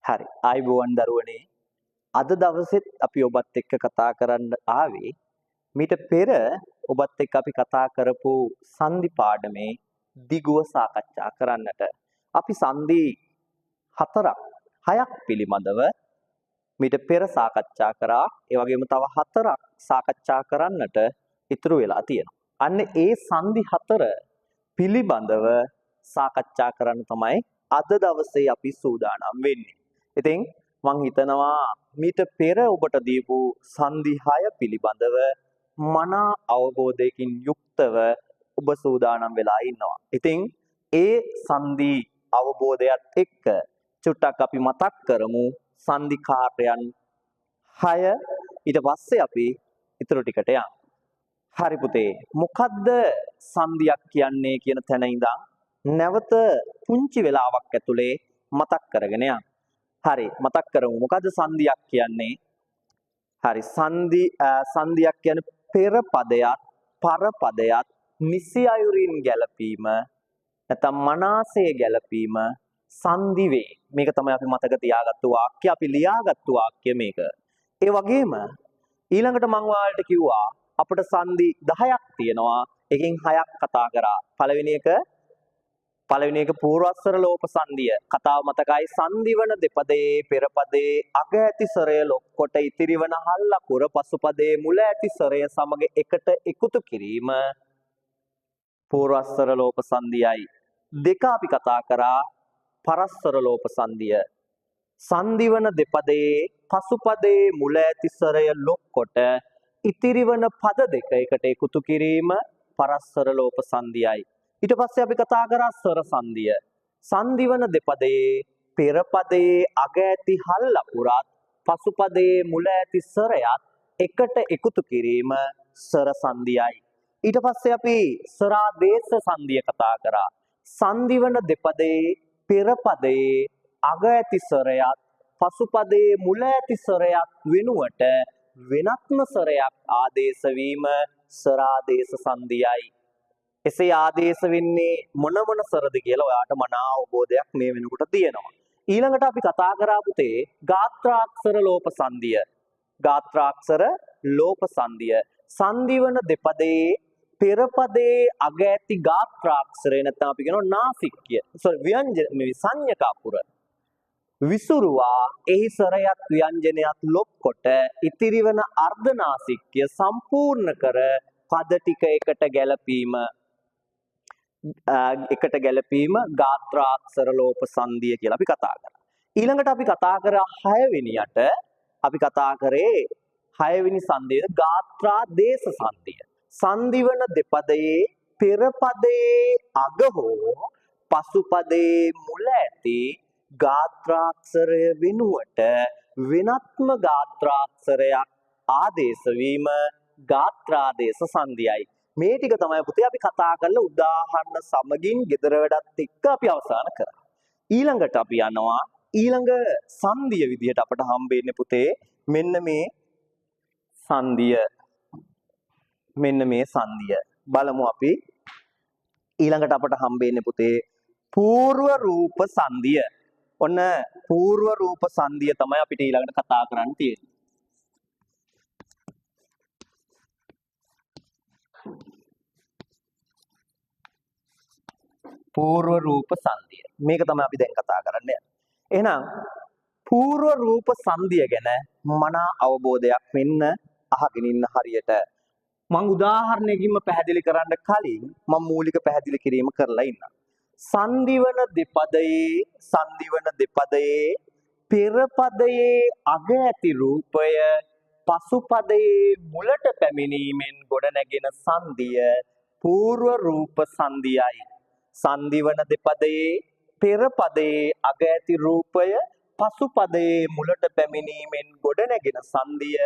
හරි. ආයිබෝවන් දරුවනේ. අද දවසෙත් අපි ඔබත් එක්ක කතා කරන්න ආවේ මීට පෙර ඔබත් එක්ක අපි කතා කරපු සංදි පාඩමේ දිගුව සාකච්ඡා කරන්නට. අපි සංදි 6ක් පිළිබඳව මීට පෙර සාකච්ඡා කරා. ඒ වගේම තව 4ක් සාකච්ඡා කරන්නට ඉතුරු වෙලා තියෙනවා. අන්න ඒ සංදි 4 පිළිබඳව සාකච්ඡා කරන්න තමයි අද දවසේ අපි සූදානම් වෙන්නේ. ඉතින් මං හිතනවා මීට පෙර ඔබට දීපු සංදි 6 පිළිබඳව මනා අවබෝධයකින් යුක්තව ඔබ සූදානම් වෙලා ඉන්නවා. ඉතින් ඒ සංදි අවබෝධයත් එක්ක චුට්ටක් අපි මතක් කරමු සංදි කාර්යයන් 6. ඊට පස්සේ අපි ඊටු ටිකට යමු. හරි පුතේ, මොකද්ද සංදියක් කියන්නේ කියන තැන ඉඳන් නැවත පුංචි වෙලාවක් ඇතුලේ මතක් කරගෙන යන්න. හරි, මතක් කරමු. මොකද්ද සංදියක් කියන්නේ? හරි, සංදියක් කියන්නේ පෙර පදයක් පර පදයක් නිසි අයුරින් ගැලපීම නැත්නම් මනාසේ ගැලපීම සංදි වේ. මේක තමයි අපි මතක තියාගත්තු වාක්‍ය, අපි ලියාගත්තු වාක්‍ය මේක. ඒ වගේම ඊළඟට මම ඔයාලට කිව්වා අපිට සංදි 10ක් තියෙනවා. එකෙන් 6ක් කතා කරා. පළවෙනි එක පූර්වස්වර ලෝප සංදිය. කතාව මතකයි. සංදිවන දෙපදයේ පෙර පදයේ අග ඇති ස්වරය ලොක් කොට ඉතිරිවන හල් අකුර පසුපදයේ මුල ඇති ස්වරය සමග එකට එකතු කිරීම පූර්වස්වර ලෝප සංදියයි. දෙක අපි කතා කරා පරස්වර ලෝප සංදිය. සංදිවන දෙපදයේ පසුපදයේ මුල ඇති ස්වරය ලොක් කොට ඉතිරිවන පද දෙක එකට එකතු කිරීම පරස්වර ලෝප සංදියයි. ඊට පස්සේ අපි කතා කරා ස්වර සංදිය. සංදිවන දෙපදයේ පෙර පදයේ අග ඇති හල් අකුරත් පසුපදයේ මුල ඇති ස්වරයත් එකට එකතු කිරීම ස්වර සංදියයි. ඊට පස්සේ අපි ස්වරාදේශ සංදිය කතා කරා. සංදිවන දෙපදයේ පෙර පදයේ අග ඇති ස්වරයත් පසුපදයේ මුල ඇති ස්වරයත් වෙනුවට වෙනත්ම ස්වරයක් ආදේශ වීම ස්වරාදේශ සංදියයි. එසේ ආදේශ වෙන්නේ මොන ස්වරද කියලා ඔයාට මනා අවබෝධයක් මේ වෙනකොට තියෙනවා. ඊළඟට අපි කතා කරා පුතේ ගාත්‍රාක්ෂර ලෝප සංදිය. ගාත්‍රාක්ෂර ලෝප සංදිය. සංදිවන දෙපදයේ පෙර පදයේ අග ඇති ගාත්‍රාක්ෂරය නැත්නම් අපි කියනවා නාසික්ය. ව්‍යංජන සංඥක අකුර විසුරුවා එහි ස්වරයත් ව්‍යංජනයත් ලොක් කොට ඉතිරිවන අර්ධනාසික්ය සම්පූර්ණ කර පද ටික එකට ගැලපීම ගාත්‍රාක්ෂර ලෝප සංදිය කියලා අපි කතා කරා. ඊළඟට අපි කතා කරා 6 වෙනියට අපි කතා කරේ 6 වෙනි සංදිය ගාත්‍රාදේශ සංදිය. සංදිවන දෙපදයේ පෙර පදයේ අග හෝ පසු පදයේ මුල ඇති ගාත්‍රාක්ෂරය වෙනුවට වෙනත්ම ගාත්‍රාක්ෂරයක් ආදේශ වීම ගාත්‍රාදේශ සංදියයි. මේ ටික තමයි පුතේ අපි කතා කරලා උදාහරණ සමගින් ගෙදර වැඩත් එක්ක අපි අවසන් කරා. ඊළඟට අපි යනවා ඊළඟ සංදිය විදිහට අපට හම්බෙන්නේ පුතේ මෙන්න මේ සංදිය. බලමු අපි. ඊළඟට අපට හම්බෙන්නේ පුතේ పూర్ව රූප සංදිය. ඔන්න పూర్ව රූප සංදිය තමයි අපිට ඊළඟට කතා කරන්න තියෙන්නේ. పూర్ව රූප සංදිය. මේක තමයි අපි දැන් කතා කරන්න යන්නේ. එහෙනම් పూర్ව රූප සංදිය ගැන මනා අවබෝධයක් වෙන්න අහගෙන ඉන්න හරියට මම උදාහරණයකින්ම පැහැදිලි කරන්න කලින් මම මූලික පැහැදිලි කිරීම කරලා ඉන්නම්. සංදිවන දෙපදයේ පෙර පදයේ අග ඇති රූපය පසු පදයේ මුලට පැමිණීමෙන් ගොඩනැගෙන සංදිය పూర్ව රූප සංදියයි. සංදිවන දෙපදයේ පෙර පදයේ අග ඇති රූපය පසු පදයේ මුලට පැමිණීමෙන් ගොඩනැගෙන සංදිය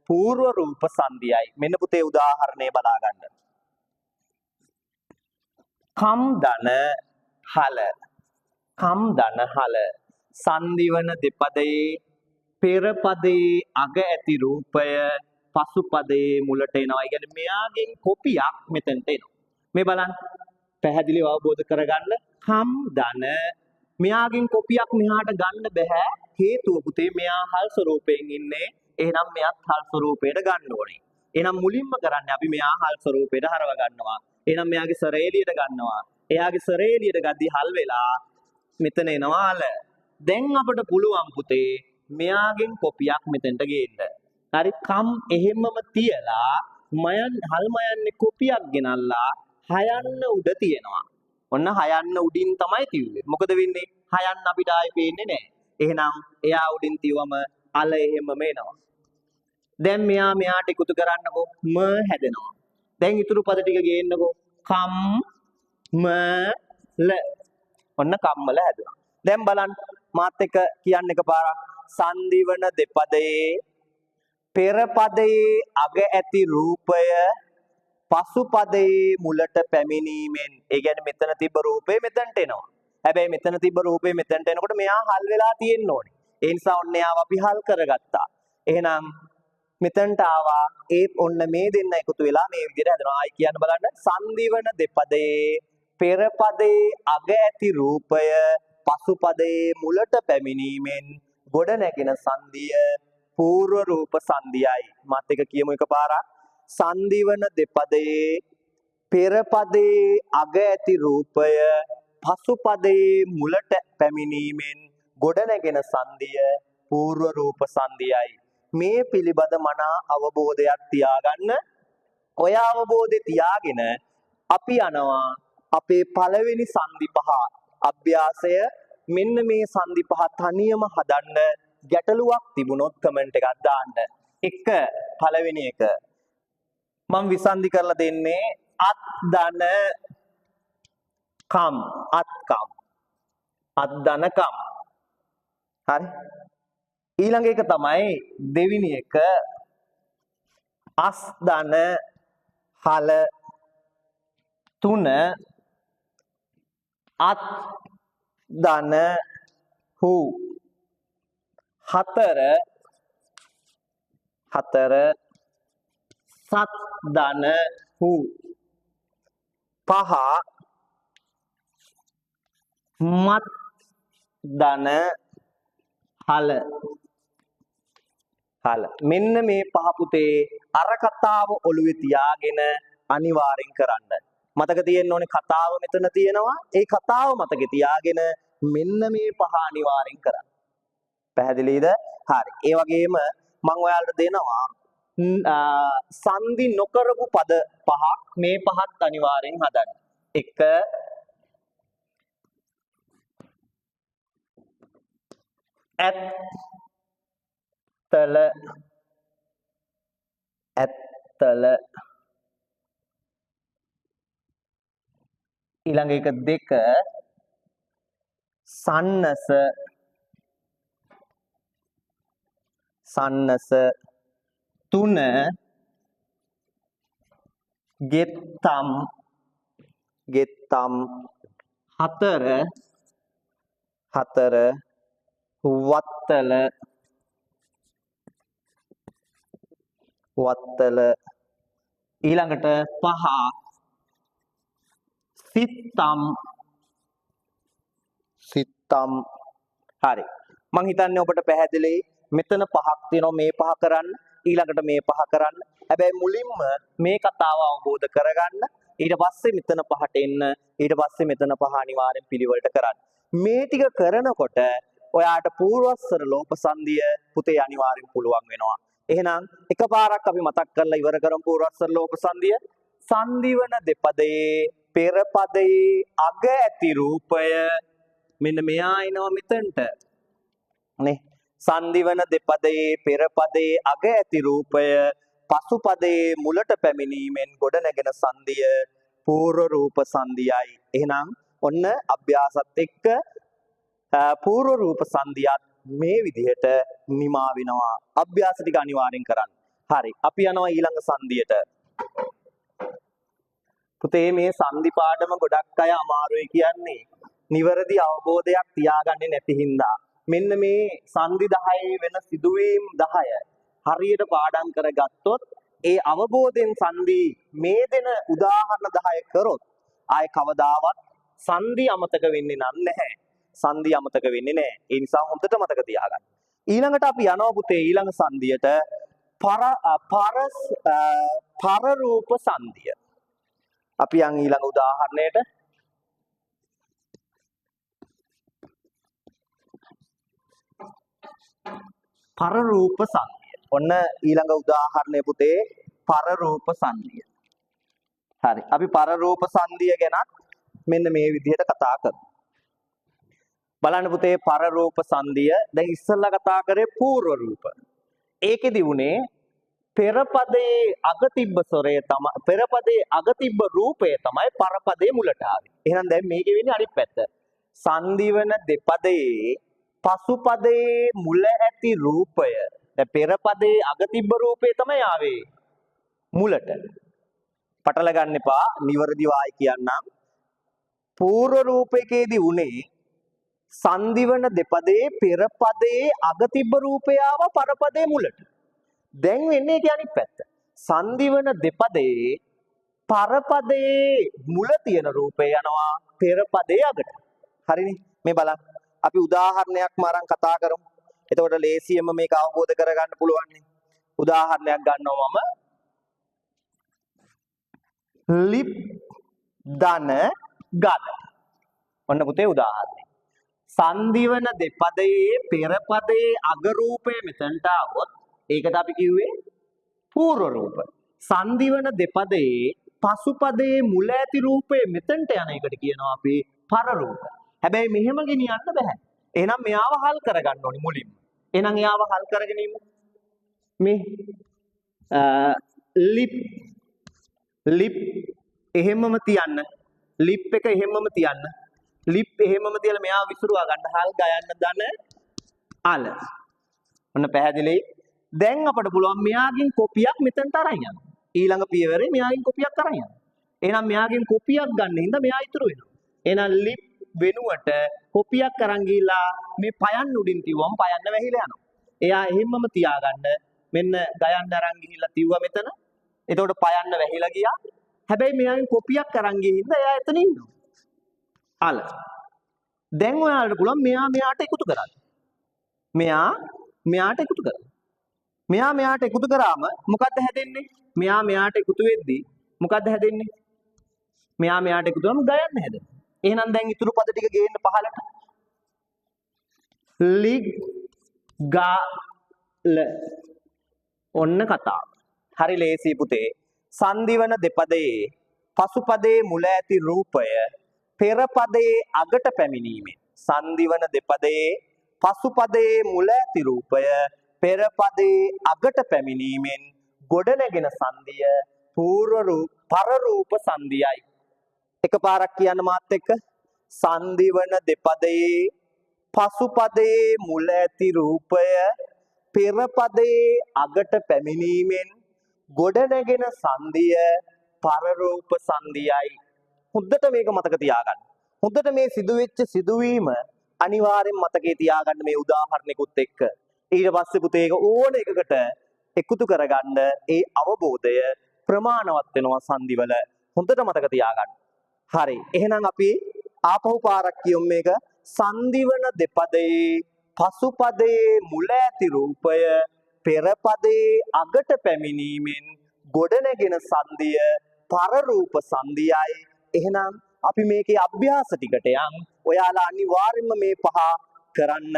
పూర్ව රූප සංදියයි. මෙන්න පුතේ උදාහරණය බලා ගන්න. කම් දන හල සංදිවන දෙපදයේ පෙර පදයේ අග ඇති රූපය පසු පදයේ මුලට එනවා. ඒ කියන්නේ මෙයාගෙන් කොපියක් මෙතනට එනවා. මේ බලන්න පැහැදිලිව අවබෝධ කරගන්න. කම් දන මෙයාගෙන් කොපියක් මෙහාට ගන්න බෑ. හේතුව පුතේ මෙයා හල් ස්වරූපයෙන් ඉන්නේ. එහෙනම් මෙයාත් හල් ස්වරූපයට ගන්න ඕනේ. එහෙනම් මුලින්ම කරන්නේ අපි මෙයා හල් ස්වරූපයට හරව ගන්නවා. එහෙනම් මෙයාගේ සරේ එළියට ගන්නවා. එයාගේ සරේ එළියට ගද්දි හල් වෙලා මෙතන එනවා අල. දැන් අපිට පුළුවන් පුතේ මෙයාගෙන් කොපියක් මෙතෙන්ට ගේන්න. හරි කම් එහෙමම තියලා හල් මයන්නේ කොපියක් ගෙනල්ලා හයන්න උඩ තියනවා. ඔන්න හයන්න උඩින් තමයි තියුවේ. මොකද වෙන්නේ? හයන්න අපිට ආයේ පේන්නේ නැහැ. එහෙනම් එයා උඩින් තියවම අල එහෙමම එනවා. දැන් මෙයාට එකතු කරන්නකෝ ම හැදෙනවා. දැන් ඊතුරු පද ටික ගේන්නකෝ කම් ම ල. ඔන්න කම්මල හැදුනා. දැන් බලන්න මාත් එක්ක කියන්න එකපාරක්. සංදිවන දෙපදයේ පෙර පදයේ අග ඇති රූපය පසු පදයේ මුලට පැමිණීමෙන් ඒ කියන්නේ මෙතන තිබ්බ රූපේ මෙතනට එනවා. හැබැයි මෙතන තිබ්බ රූපේ මෙතනට එනකොට මෙයා හල් වෙලා තියෙන්න ඕනේ. ඒ නිසා ඔන්න එයාව අපි හල් කරගත්තා. එහෙනම් මෙතනට ආවා ඒත් ඔන්න මේ දෙන්න එකතු වෙලා මේ විදිහට හැදෙනවා. ආයි කියන්න බලන්න. සංදිවන දෙපදයේ පෙර පදයේ අග ඇති රූපය පසු පදයේ මුලට පැමිණීමෙන් ගොඩ නැගෙන සංදිය పూర్ව රූප සංදියයි. මාත් එක කියමු එකපාරක්. සංදිවන දෙපදයේ පෙර පදයේ අග ඇති රූපය පසු පදයේ මුලට පැමිණීමෙන් ගොඩ නැගෙන සංදිය పూర్ව රූප සංදියයි. මේ පිළිබඳ මනා අවබෝධයක් තියාගන්න. ඔය අවබෝධය තියාගෙන අපි යනවා අපේ පළවෙනි සංදි පහ අභ්‍යාසය. මෙන්න මේ සංදි පහ තනියම හදන්න. ගැටලුවක් තිබුණොත් කමෙන්ට් එකක් දාන්න. එක පළවෙනි එක මම විසන්දි කරලා දෙන්නේ අත් දන කම් අත්කම් අත් දන කම්. හරි ඊළඟ එක තමයි දෙවෙනි එක අස් දන හල තුන අත් දන හු හතර සත් දන හු පහ මත් දන හල මෙන්න මේ පහ පුතේ අර කතාව ඔළුවේ තියාගෙන අනිවාර්යෙන් කරන්න. මතක තියෙන්න ඕනේ කතාව මෙතන තියෙනවා. ඒ කතාව මතකේ තියාගෙන මෙන්න මේ පහ අනිවාර්යෙන් කරන්න. පැහැදිලිද? හරි. ඒ වගේම මම ඔයාලට දෙනවා සංදි නොකරපු පද පහක්. මේ පහත් අනිවාර්යෙන් හදන්න. එක ඇත්තල ඊළඟ එක දෙක සන්නස තුන ගෙත්තම් හතර වත්තල ඊළඟට පහ සිත්තම්. හරි මං හිතන්නේ ඔබට පැහැදිලි. මෙතන පහක් තියෙනවා. මේ පහ කරන්න ඊළඟට මේ පහ කරන්න. හැබැයි මුලින්ම මේ කතාව අවබෝධ කරගන්න. ඊට පස්සේ මෙතන පහට එන්න. ඊට පස්සේ මෙතන පහ අනිවාර්යෙන් පිළිවෙලට කරන්න. මේ ටික කරනකොට ඔයාට පූර්වස්සර ලෝප සංදිය පුතේ අනිවාර්යෙන් පුළුවන් වෙනවා. එහෙනම් එකපාරක් අපි මතක් කරලා ඉවර කරමු පූර්වස්සර ලෝප සංදිය. සංදිවන දෙපදයේ පෙර පදයේ අග ඇති රූපය මෙන්න මෙයා එනවා මෙතනට නේ. සංදිවන දෙපදයේ පෙර පදයේ අග ඇති රූපය පසු පදයේ මුලට පැමිණීමෙන් ගොඩ නැගෙන සංදිය పూర్ව රූප සංදියයි. එහෙනම් ඔන්න අභ්‍යාසත් එක්ක పూర్ව රූප සංදියත් මේ විදිහට නිමා වෙනවා. අභ්‍යාස ටික අනිවාර්යෙන් කරන්න. හරි අපි යනවා ඊළඟ සංදියට. පුතේ මේ සංදි පාඩම ගොඩක් අය අමාරුයි කියන්නේ නිවැරදි අවබෝධයක් තියාගන්නේ නැති හින්දා. මෙන්න මේ සංදි 10 වෙන සිදුවීම් 10 හරියට පාඩම් කරගත්තොත් ඒ අවබෝධයෙන් සංදි මේ දෙන උදාහරණ 10 කරොත් ආයේ කවදාවත් සංදි අමතක වෙන්නේ නැහැ. සංදි අමතක වෙන්නේ නැහැ. ඒ නිසා හොඳට මතක තියාගන්න. ඊළඟට අපි යනවා පුතේ ඊළඟ සංදියට පරරූප සංදිය. අපි යන් ඊළඟ උදාහරණයට පරරූප සංදිය. ඔන්න ඊළඟ උදාහරණය පුතේ පරරූප සංදිය. හරි. අපි පරරූප සංදිය ගැනත් මෙන්න මේ විදිහට කතා කරමු. බලන්න පුතේ පරරූප සංදිය. දැන් ඉස්සෙල්ලා කතා කරේ පූර්ව රූප. ඒකෙදි උනේ පෙරපදයේ අග තිබ්බ ස්වරය තමයි පෙරපදයේ අග තිබ්බ රූපය තමයි පරපදයේ මුලට ආවේ. එහෙනම් දැන් මේකේ වෙන්නේ අනිත් පැත්ත. සංදිවන දෙපදයේ පසුපදයේ මුල ඇති රූපය. දැන් පෙරපදයේ අග තිබ්බ රූපය තමයි ආවේ මුලට. පටල ගන්න එපා. නිවර්දිව ආයි කියන්නම්. පූර්ව රූපයකේදී උනේ සංදිවන දෙපදයේ පෙරපදයේ අග තිබ්බ රූපය ආව පරපදයේ මුලට. දැන් වෙන්නේ ඒක අනිත් පැත්ත. සංදිවන දෙපදයේ පරපදයේ මුල තියෙන රූපය යනවා පෙරපදයේ අගට. හරිනේ? මේ බලන්න. අපි උදාහරණයක් අරන් කතා කරමු. එතකොට ලේසියෙන්ම මේක අවබෝධ කරගන්න පුළුවන් නේ. උදාහරණයක් ගන්නවා මම. ලිප් දන ගල. ඔන්න පුතේ උදාහරණය. සංදිවන දෙපදයේ පෙරපදයේ අග රූපය මෙතනට આવොත් ඒකට අපි කිව්වේ පූර්ව රූප. සංදිවන දෙපදයේ පසුපදයේ මුල ඇති රූපය මෙතනට යන එකට කියනවා අපි පර රූප. හැබැයි මෙහෙම ගෙනියන්න බෑ. එහෙනම් මෙයාව හල් කරගන්න ඕනි මුලින්ම. එහෙනම් එයාව හල් කරගෙන ඉමු. මේ ලිප් එහෙමම තියන්න. ලිප් එක එහෙමම තියන්න. ලිප් එහෙමම තියලා මෙයාව විසිරුවා ගන්න. හල් ගයන්න දන අල. ඔන්න පැහැදිලි. දැන් අපිට පුළුවන් මෙයාගෙන් කොපියක් මෙතනට අරන් යන්න. ඊළඟ පියවරේ මෙයාගෙන් කොපියක් අරන් යන්න. එහෙනම් මෙයාගෙන් කොපියක් ගන්න හින්දා මෙයා ඉතුරු වෙනවා. එහෙනම් ලිප් වෙනුවට කොපියක් අරන් ගිහිලා මේ පයන්න උඩින් තියුවම පයන්න වැහිලා යනවා. එයා එහෙමම තියාගන්න. මෙන්න ගයන්න අරන් ගිහිල්ලා තියුවා මෙතන. එතකොට පයන්න වැහිලා ගියා. හැබැයි මෙයාගෙන් කොපියක් අරන් ගිහින් හින්දා එයා එතන ඉන්නවා. අල. දැන් ඔයාලට පුළුවන් මෙයා මෙයාට එකතු කරන්න. මෙයා මෙයාට එකතු කරන්න. මෙයා මෙයාට එකතු කරාම මොකද්ද හැදෙන්නේ? මෙයා මෙයාට එකතු වෙද්දී මොකද්ද හැදෙන්නේ? මෙයා මෙයාට එකතු කරාම ගයන්න හැදෙනවා. එහෙනම් දැන් ඉතුරු පද ටික ගේන්න පහලට. ලිග් ගාල. ඔන්න කතාව. හරි ලේසි පුතේ. සංදිවන දෙපදයේ පසුපදයේ මුල ඇති රූපය පෙරපදයේ අගට පැමිණීමෙන් සංදිවන දෙපදයේ පසුපදයේ මුල ඇති රූපය පෙරපදයේ අගට පැමිණීමෙන් ගොඩනැගෙන සංදිය පරරූප සංදියයි. එකපාරක් කියන්න මාත් එක්ක. සංදිවන දෙපදයේ පසුපදයේ මුල ඇති රූපය පෙරපදයේ අගට පැමිණීමෙන් ගොඩනැගෙන සංදිය පරරූප සංදියයි. හොඳට මේක මතක තියාගන්න. හොඳට මේ සිදුවෙච්ච සිදුවීම අනිවාර්යෙන් මතකේ තියාගන්න මේ උදාහරණෙකුත් එක්ක. ඊට පස්සේ පුතේ ඒක ඕන එකකට එකතු කරගන්න ඒ අවබෝධය ප්‍රමාණවත් වෙනවා සංදිවල. හොඳට මතක තියාගන්න. හරි. එහෙනම් අපි ආපහු පාරක් කියමු මේක. සංදිවන දෙපදයේ පසුපදයේ මුල ඇති රූපය පෙරපදයේ අගට පැමිණීමෙන් ගොඩනැගෙන සංදිය පරරූප සංදියයි. එහෙනම් අපි මේකේ අභ්‍යාස ටිකට යන්. ඔයාලා අනිවාර්යෙන්ම මේ පහ කරන්න.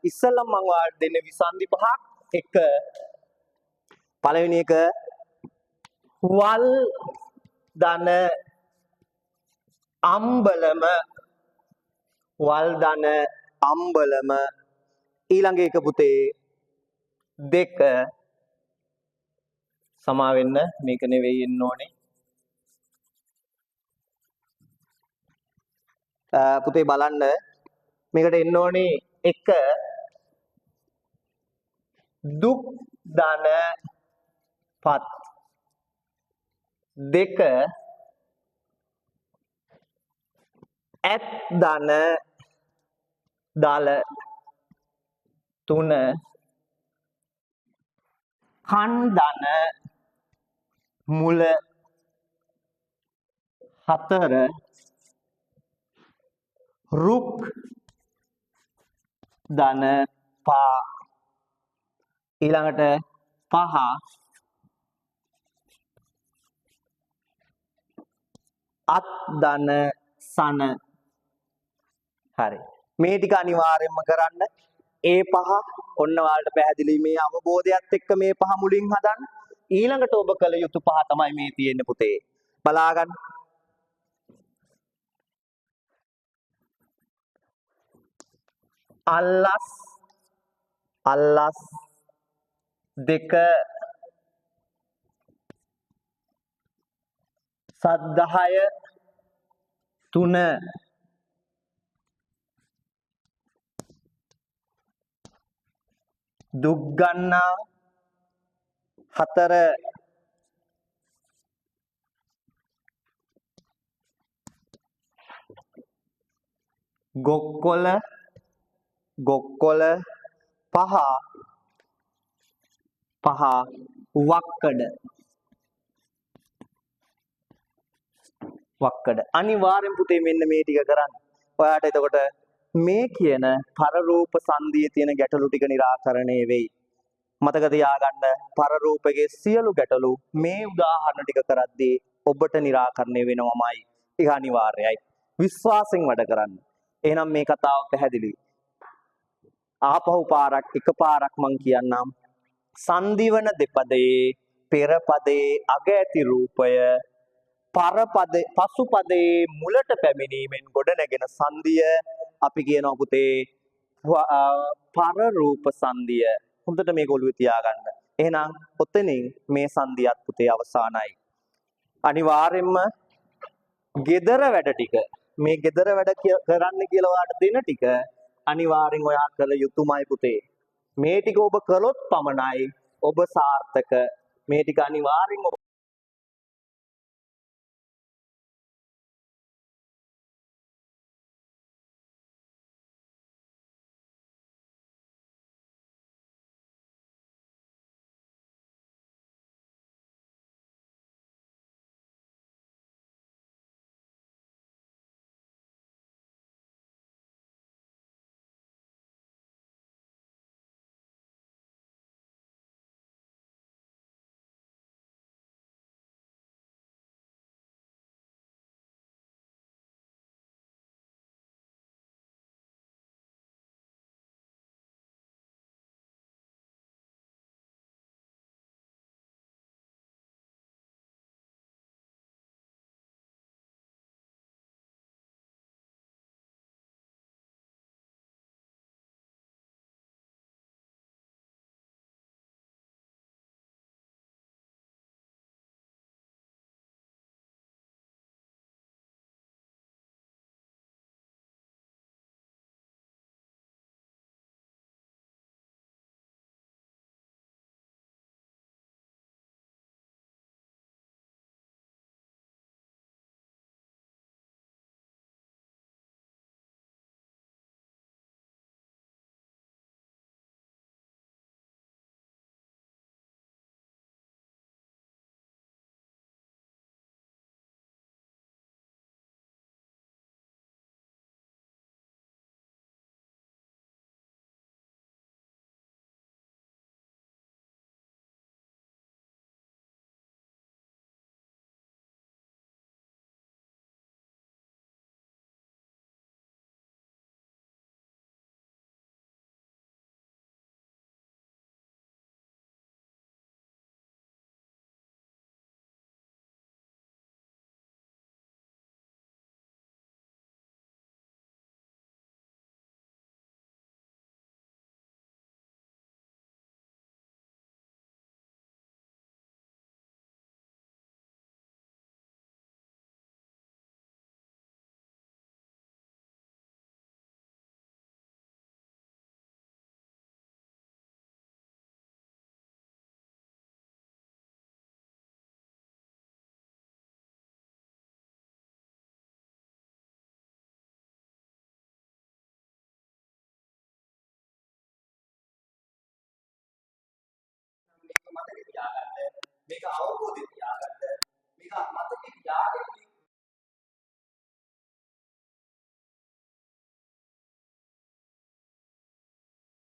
ඉස්සෙල්ලම මම ඔයාලට දෙන්නේ විසන්ධි පහක්. එක පළවෙනි එක වල් දන අම්බලම. වල් දන අම්බලම. ඊළඟ එක පුතේ දෙක සමා වෙන්න මේක නෙවෙයි එන්න ඕනේ. පුතේ බලන්න මේකට එන්න ඕනේ එක දුක් දන පත්. දෙක ඇත් දන දල. තුන කන් දන මුල. හතර රුක් දන පා. ඊළඟට පහ අත් දන සන. හරි. මේ ටික අනිවාර්යයෙන්ම කරන්න. ඒ පහ ඔන්න ඔයාලට පැහැදිලි මේ අවබෝධයත් එක්ක මේ පහ මුලින් හදන්න. ඊළඟට ඔබ කළ යුතු පහ තමයි මේ තියෙන්නේ පුතේ. බලාගන්න. අල්ලස් අල්ලස් දෙක සද්දහය තුන දුක්ගන්නා හතර ගොක්කොල ගොක්කොල පහ පහ වක්කඩ වක්කඩ. අනිවාර්යෙන් පුතේ මෙන්න මේ ටික කරන්න. ඔයාට එතකොට මේ කියන පරරූප සංදියේ තියෙන ගැටලු ටික निराකරණය වෙයි. මතක තියාගන්න පරරූපයේ සියලු ගැටලු මේ උදාහරණ ටික කරද්දී ඔබට निराකරණය වෙනවමයි. ඒක අනිවාර්යයි. විශ්වාසයෙන් වැඩ කරන්න. එහෙනම් මේ කතාව පැහැදිලි. ආපහු පාරක් එකපාරක් මං කියන්නම්. සංදිවන දෙපදයේ පෙර පදයේ අග ඇති රූපය පසු පදයේ මුලට පැමිණීමෙන් ගොඩනැගෙන සංදිය අපි කියනවා පුතේ පරරූප සංදිය. හොඳට මේක ඔළුවේ තියාගන්න. එහෙනම් ඔතනින් මේ සංදියත් පුතේ අවසానයි. අනිවාර්යයෙන්ම gedara වැඩ ටික මේ gedara වැඩ කරන්න කියලා ඔයාලට දෙන ටික අනිවාර්යෙන් ඔයා කළ යුතුමයි පුතේ. මේ ටික ඔබ කළොත් පමණයි ඔබ සාර්ථක. මේ ටික අනිවාර්යෙන් ඔබ මේක අවබෝධයෙන්